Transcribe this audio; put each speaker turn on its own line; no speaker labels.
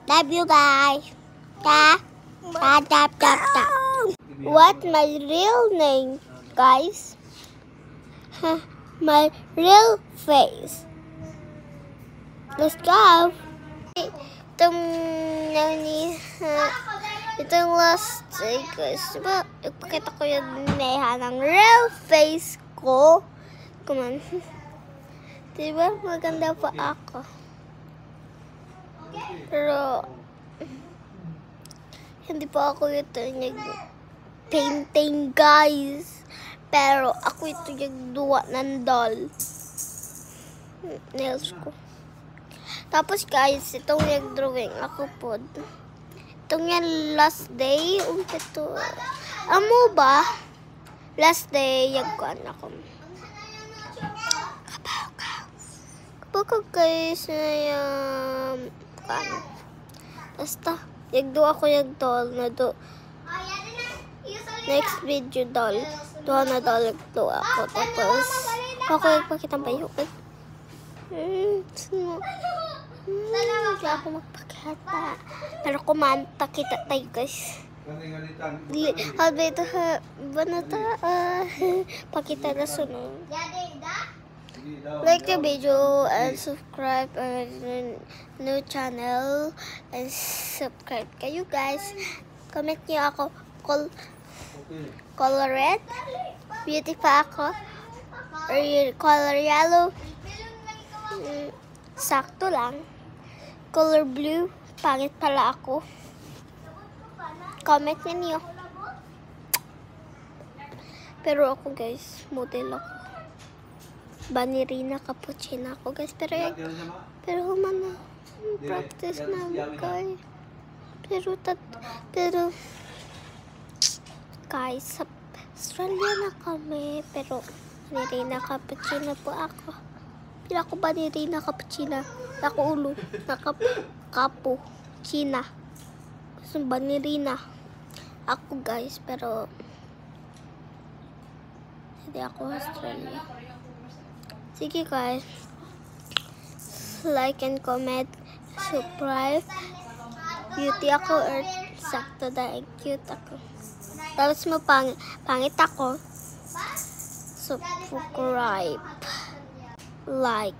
Love you guys. Ta. Ta ta ta ta. What my real name, guys? My real face. Let's go. Itong last day, guys. Diba, ipakita ko yung neha ng real face ko. Come on. Diba, maganda pa ako. Pero, hindi pa ako ito nag-painting, guys. Pero, ako ito nagduwa ng doll. Nails ko. Tapos, guys, itong nag-drawing ako po. Itong yan last day. Ito. Amo ba? Last day, yagkuan ako. Kapag guys, basta, yagdo ako yung doll na do. Next video doll. Doon na doll yagdo ako. Tapos, ako nagpakita pa yung hindi ako magpakita. Pero kumanta kita tayo, guys. Habi ito ha. Banata. Pakita na sunod. Like the video and subscribe on new channel and subscribe kayo, guys. Comment niyo ako color red, beauty pa ako, or color yellow, sakto lang. Color blue, pangit pala ako. Comment niyo. Pero ako, guys, model ako. Banirina cappuccino ako, guys. Pero humana practice na guys. Pero guys, sa Australia na kami. Pero banirina cappuccino po ako. Pila ko banirina cappuccino. Ako ulo. Cappuccino. So banirina ako, guys. Pero hindi ako Australia. Sige, guys, like and comment, subscribe. Beauty ako or sakto dahil cute ako. Tapos mo pangit ako, subscribe, like.